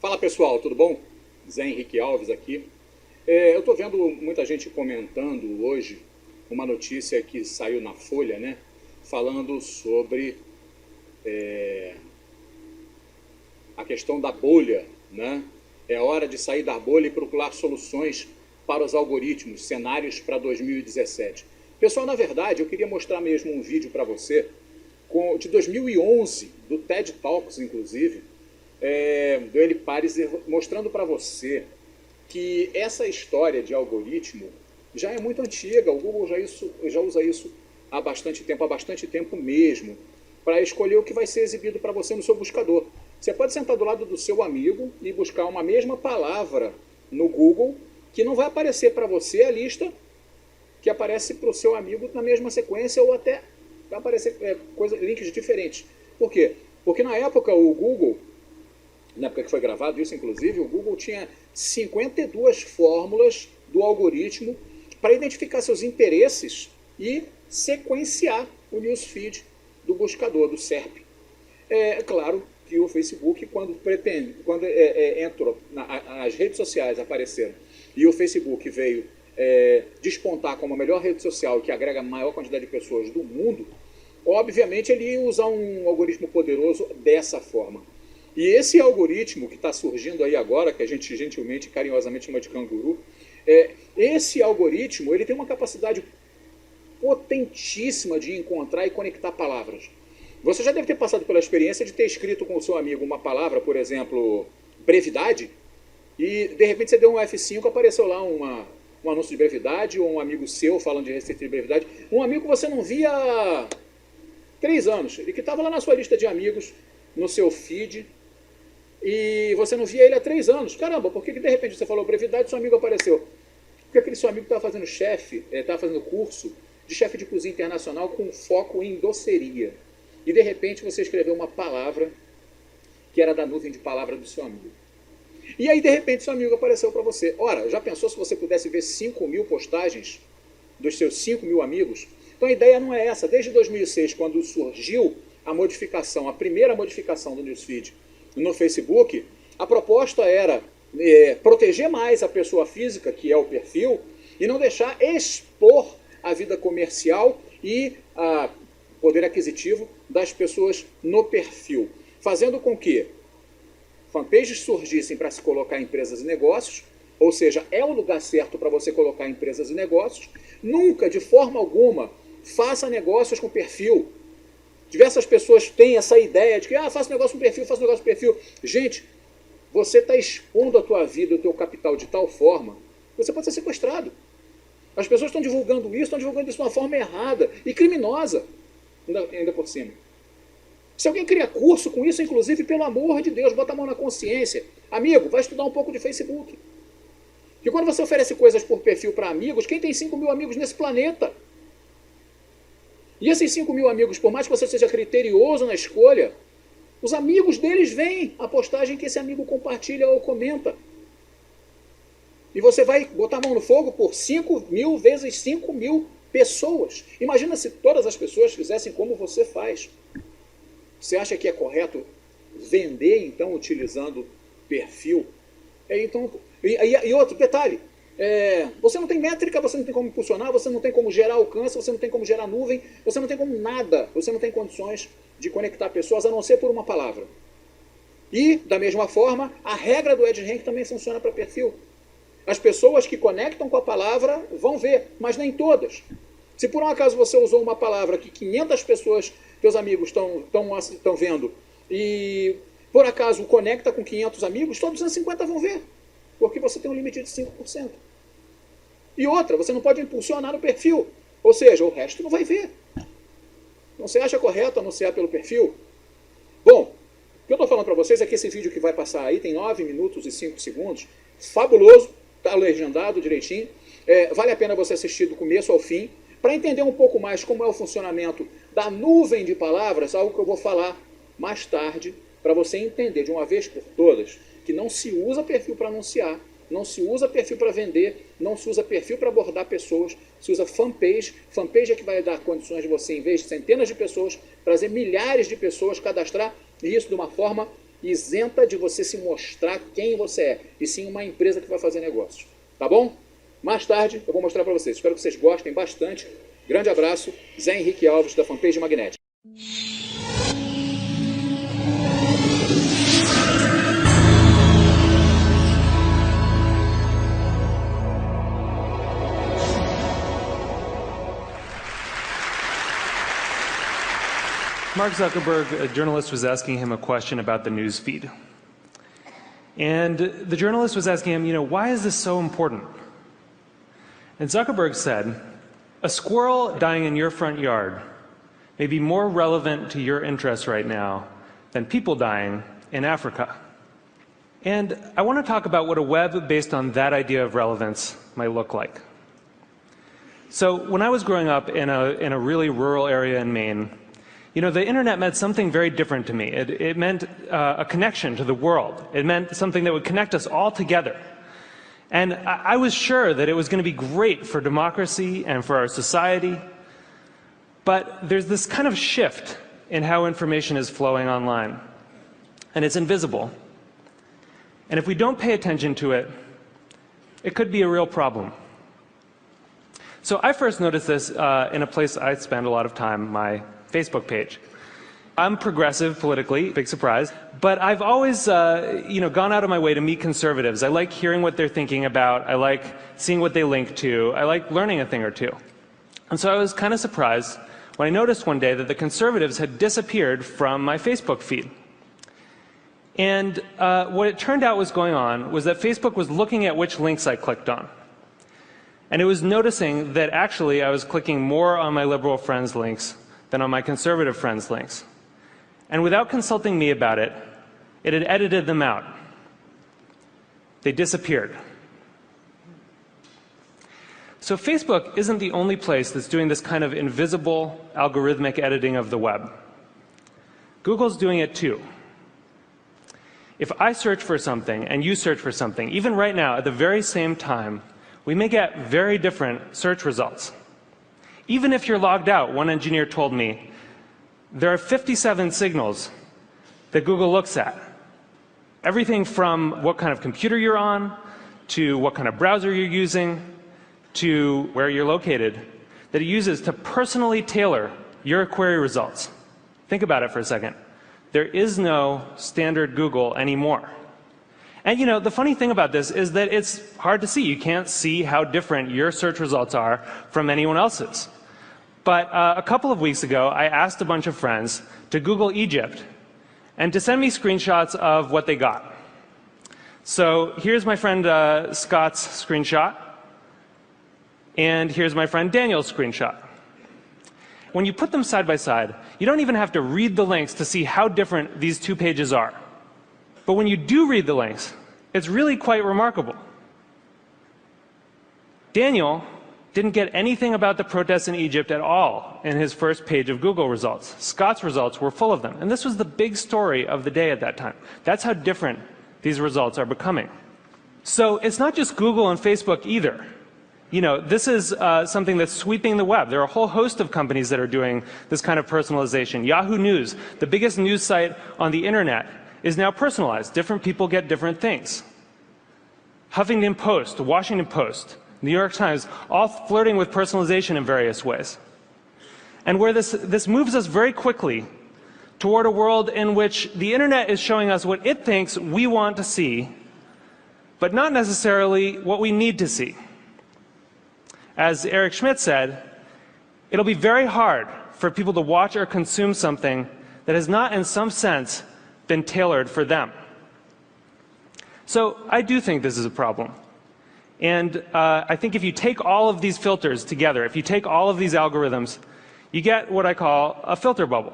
Fala pessoal, tudo bom? Zé Henrique Alves aqui. Eu estou vendo muita gente comentando hoje uma notícia que saiu na Folha, né? Falando sobre a questão da bolha, né? É hora de sair da bolha e procurar soluções para os algoritmos, cenários para 2017. Pessoal, na verdade, eu queria mostrar mesmo um vídeo para você de 2011, do TED Talks, inclusive, do Eli Pares, mostrando para você que essa história de algoritmo já é muito antiga. O Google já usa isso há bastante tempo mesmo, para escolher o que vai ser exibido para você no seu buscador. Você pode sentar do lado do seu amigo e buscar uma mesma palavra no Google, que não vai aparecer para você a lista que aparece para o seu amigo na mesma sequência, ou até vai aparecer links diferentes. Por quê? Porque na época o Google, na época que foi gravado isso, inclusive, o Google tinha 52 fórmulas do algoritmo para identificar seus interesses e sequenciar o newsfeed do buscador, do SERP. É claro que o Facebook, quando entrou, as redes sociais apareceram e o Facebook veio despontar como a melhor rede social que agrega a maior quantidade de pessoas do mundo, obviamente ele ia usar um algoritmo poderoso dessa forma. E esse algoritmo que está surgindo aí agora, que a gente gentilmente e carinhosamente chama de canguru, esse algoritmo ele tem uma capacidade potentíssima de encontrar e conectar palavras. Você já deve ter passado pela experiência de ter escrito com o seu amigo uma palavra, por exemplo, brevidade, e de repente você deu um F5, apareceu lá um anúncio de brevidade, ou um amigo seu falando de receita de brevidade, um amigo que você não via há 3 anos, ele que estava lá na sua lista de amigos, no seu feed, e você não via ele há 3 anos. Caramba, por que de repente você falou brevidade e seu amigo apareceu? Porque aquele seu amigo estava fazendo estava fazendo curso de chefe de cozinha internacional com foco em doceria. E de repente você escreveu uma palavra que era da nuvem de palavra do seu amigo. E aí de repente seu amigo apareceu para você. Ora, já pensou se você pudesse ver 5.000 postagens dos seus 5.000 amigos? Então a ideia não é essa. Desde 2006, quando surgiu a primeira modificação do newsfeed no Facebook, a proposta era proteger mais a pessoa física, que é o perfil, e não deixar expor a vida comercial e a poder aquisitivo das pessoas no perfil, fazendo com que fanpages surgissem para se colocar em empresas e negócios, ou seja, é o lugar certo para você colocar em empresas e negócios. Nunca, de forma alguma, faça negócios com perfil. Diversas pessoas têm essa ideia de que faço negócio com perfil. Gente, você está expondo a tua vida, o teu capital de tal forma que você pode ser sequestrado. As pessoas estão divulgando isso de uma forma errada e criminosa, ainda por cima. Se alguém cria curso com isso, inclusive, pelo amor de Deus, bota a mão na consciência. Amigo, vai estudar um pouco de Facebook. Porque quando você oferece coisas por perfil para amigos, quem tem 5.000 amigos nesse planeta? E esses 5.000 amigos, por mais que você seja criterioso na escolha, os amigos deles veem a postagem que esse amigo compartilha ou comenta. E você vai botar a mão no fogo por 5.000 vezes 5.000 pessoas. Imagina se todas as pessoas fizessem como você faz. Você acha que é correto vender, então, utilizando perfil? E outro detalhe, você não tem métrica, você não tem como impulsionar, você não tem como gerar alcance, você não tem como gerar nuvem, você não tem como nada, você não tem condições de conectar pessoas a não ser por uma palavra. E, da mesma forma, a regra do EdRank também funciona para perfil. As pessoas que conectam com a palavra vão ver, mas nem todas. Se por um acaso você usou uma palavra que 500 pessoas, teus amigos, estão vendo, e por acaso conecta com 500 amigos, só 250 vão ver, porque você tem um limite de 5%. E outra, você não pode impulsionar no perfil, ou seja, o resto não vai ver. Então você acha correto anunciar pelo perfil? Bom, o que eu estou falando para vocês é que esse vídeo que vai passar aí tem 9 minutos e 5 segundos, fabuloso, está legendado direitinho, vale a pena você assistir do começo ao fim, para entender um pouco mais como é o funcionamento da nuvem de palavras, algo que eu vou falar mais tarde, para você entender de uma vez por todas que não se usa perfil para anunciar, não se usa perfil para vender, não se usa perfil para abordar pessoas, se usa fanpage. Fanpage é que vai dar condições de você, em vez de centenas de pessoas, trazer milhares de pessoas, cadastrar, e isso de uma forma isenta de você se mostrar quem você é, e sim uma empresa que vai fazer negócios. Tá bom? Mais tarde eu vou mostrar para vocês. Espero que vocês gostem bastante. Grande abraço. Zé Henrique Alves, da Fanpage Magnética. Mark Zuckerberg, a journalist was asking him a question about the news feed. And the journalist was asking him, why is this so important? And Zuckerberg said, a squirrel dying in your front yard may be more relevant to your interests right now than people dying in Africa. And I want to talk about what a web based on that idea of relevance might look like. So when I was growing up in a really rural area in Maine, the internet meant something very different to me. It meant a connection to the world. It meant something that would connect us all together. And I was sure that it was going to be great for democracy and for our society. But there's this kind of shift in how information is flowing online. And it's invisible. And if we don't pay attention to it, it could be a real problem. So I first noticed this in a place I spend a lot of time, my Facebook page. I'm progressive politically, big surprise, but I've always gone out of my way to meet conservatives. I like hearing what they're thinking about. I like seeing what they link to. I like learning a thing or two. And so I was kind of surprised when I noticed one day that the conservatives had disappeared from my Facebook feed. And what it turned out was going on was that Facebook was looking at which links I clicked on. And it was noticing that actually I was clicking more on my liberal friends' links than on my conservative friends' links. And without consulting me about it, it had edited them out. They disappeared. So Facebook isn't the only place that's doing this kind of invisible algorithmic editing of the web. Google's doing it too. If I search for something and you search for something, even right now at the very same time, we may get very different search results. Even if you're logged out, one engineer told me, there are 57 signals that Google looks at. Everything from what kind of computer you're on, to what kind of browser you're using, to where you're located, that it uses to personally tailor your query results. Think about it for a second. There is no standard Google anymore. And the funny thing about this is that it's hard to see. You can't see how different your search results are from anyone else's. But a couple of weeks ago, I asked a bunch of friends to Google Egypt and to send me screenshots of what they got. So here's my friend Scott's screenshot, and here's my friend Daniel's screenshot. When you put them side by side, you don't even have to read the links to see how different these two pages are. But when you do read the links, it's really quite remarkable. Daniel didn't get anything about the protests in Egypt at all in his first page of Google results. Scott's results were full of them. And this was the big story of the day at that time. That's how different these results are becoming. So it's not just Google and Facebook either. This is something that's sweeping the web. There are a whole host of companies that are doing this kind of personalization. Yahoo News, the biggest news site on the internet, is now personalized. Different people get different things. Huffington Post, Washington Post, New York Times, all flirting with personalization in various ways. And where this moves us very quickly toward a world in which the internet is showing us what it thinks we want to see, but not necessarily what we need to see. As Eric Schmidt said, it'll be very hard for people to watch or consume something that has not, in some sense, been tailored for them. So I do think this is a problem. And I think if you take all of these filters together, if you take all of these algorithms, you get what I call a filter bubble.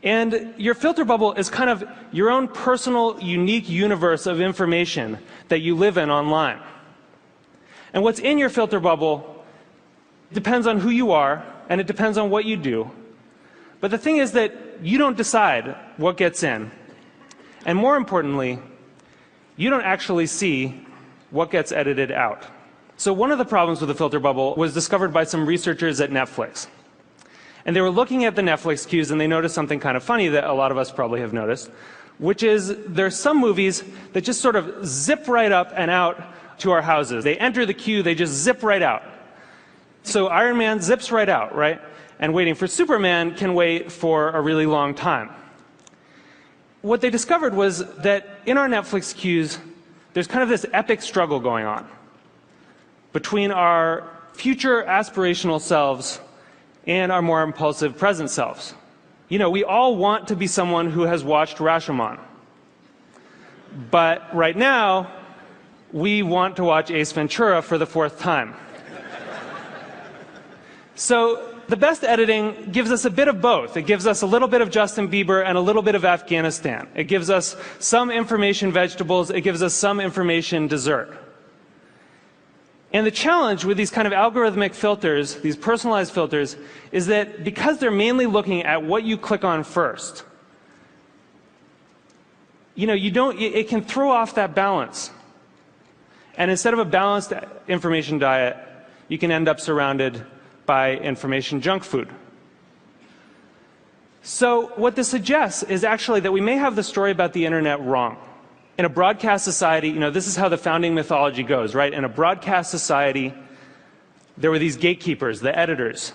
And your filter bubble is kind of your own personal, unique universe of information that you live in online. And what's in your filter bubble depends on who you are, and it depends on what you do. But the thing is that you don't decide what gets in. And more importantly, you don't actually see what gets edited out. So one of the problems with the filter bubble was discovered by some researchers at Netflix. And they were looking at the Netflix queues, and they noticed something kind of funny that a lot of us probably have noticed, which is there's some movies that just sort of zip right up and out to our houses. They enter the queue, they just zip right out. So Iron Man zips right out, right? And waiting for Superman can wait for a really long time. What they discovered was that in our Netflix queues, there's kind of this epic struggle going on between our future aspirational selves and our more impulsive present selves. You know, we all want to be someone who has watched Rashomon. But right now, we want to watch Ace Ventura for the 4th time. So the best editing gives us a bit of both. It gives us a little bit of Justin Bieber and a little bit of Afghanistan. It gives us some information vegetables. It gives us some information dessert. And the challenge with these kind of algorithmic filters, these personalized filters, is that because they're mainly looking at what you click on first, you know, it can throw off that balance. And instead of a balanced information diet, you can end up surrounded by information junk food. So what this suggests is actually that we may have the story about the internet wrong. In a broadcast society, you know, this is how the founding mythology goes, right? In a broadcast society, there were these gatekeepers, the editors,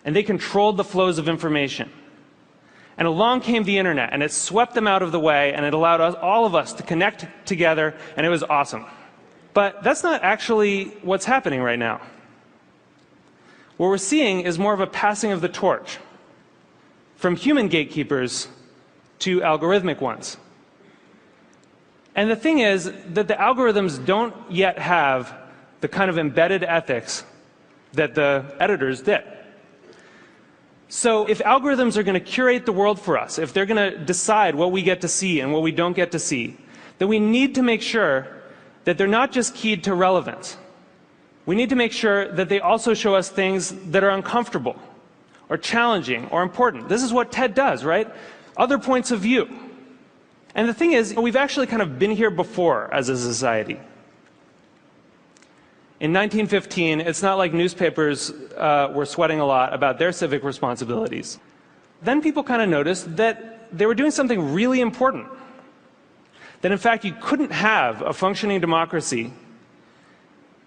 and they controlled the flows of information. And along came the internet, and it swept them out of the way, and it allowed all of us to connect together, and it was awesome. But that's not actually what's happening right now. What we're seeing is more of a passing of the torch from human gatekeepers to algorithmic ones. And the thing is that the algorithms don't yet have the kind of embedded ethics that the editors did. So if algorithms are going to curate the world for us, if they're going to decide what we get to see and what we don't get to see, then we need to make sure that they're not just keyed to relevance. We need to make sure that they also show us things that are uncomfortable or challenging or important. This is what TED does, right? Other points of view. And the thing is, we've actually kind of been here before as a society. In 1915, it's not like newspapers were sweating a lot about their civic responsibilities. Then people kind of noticed that they were doing something really important. That in fact, you couldn't have a functioning democracy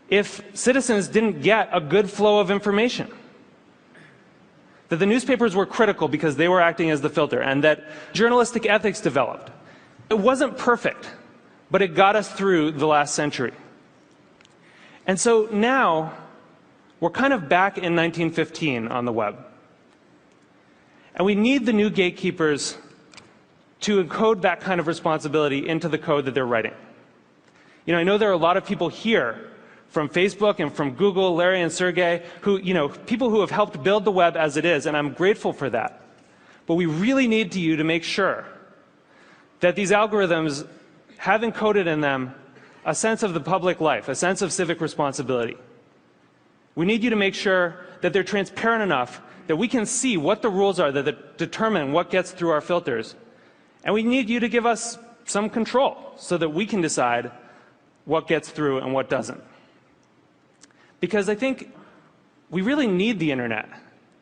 if citizens didn't get a good flow of information. That the newspapers were critical because they were acting as the filter, and that journalistic ethics developed. It wasn't perfect, but it got us through the last century. And so now, we're kind of back in 1915 on the web. And we need the new gatekeepers to encode that kind of responsibility into the code that they're writing. You know, I know there are a lot of people here from Facebook and from Google, Larry and Sergey, who, you know, people who have helped build the web as it is, and I'm grateful for that. But we really need you to make sure that these algorithms have encoded in them a sense of the public life, a sense of civic responsibility. We need you to make sure that they're transparent enough that we can see what the rules are that determine what gets through our filters. And we need you to give us some control so that we can decide what gets through and what doesn't. Because I think we really need the internet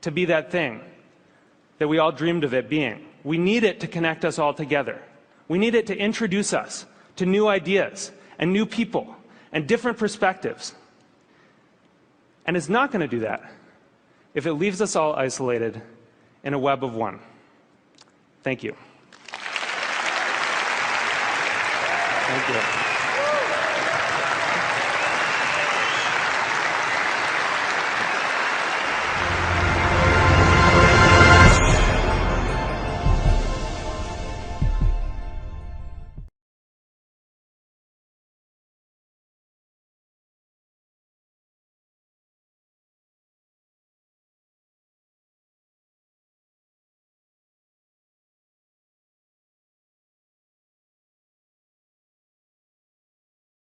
to be that thing that we all dreamed of it being. We need it to connect us all together. We need it to introduce us to new ideas and new people and different perspectives. And it's not going to do that if it leaves us all isolated in a web of one. Thank you. Thank you.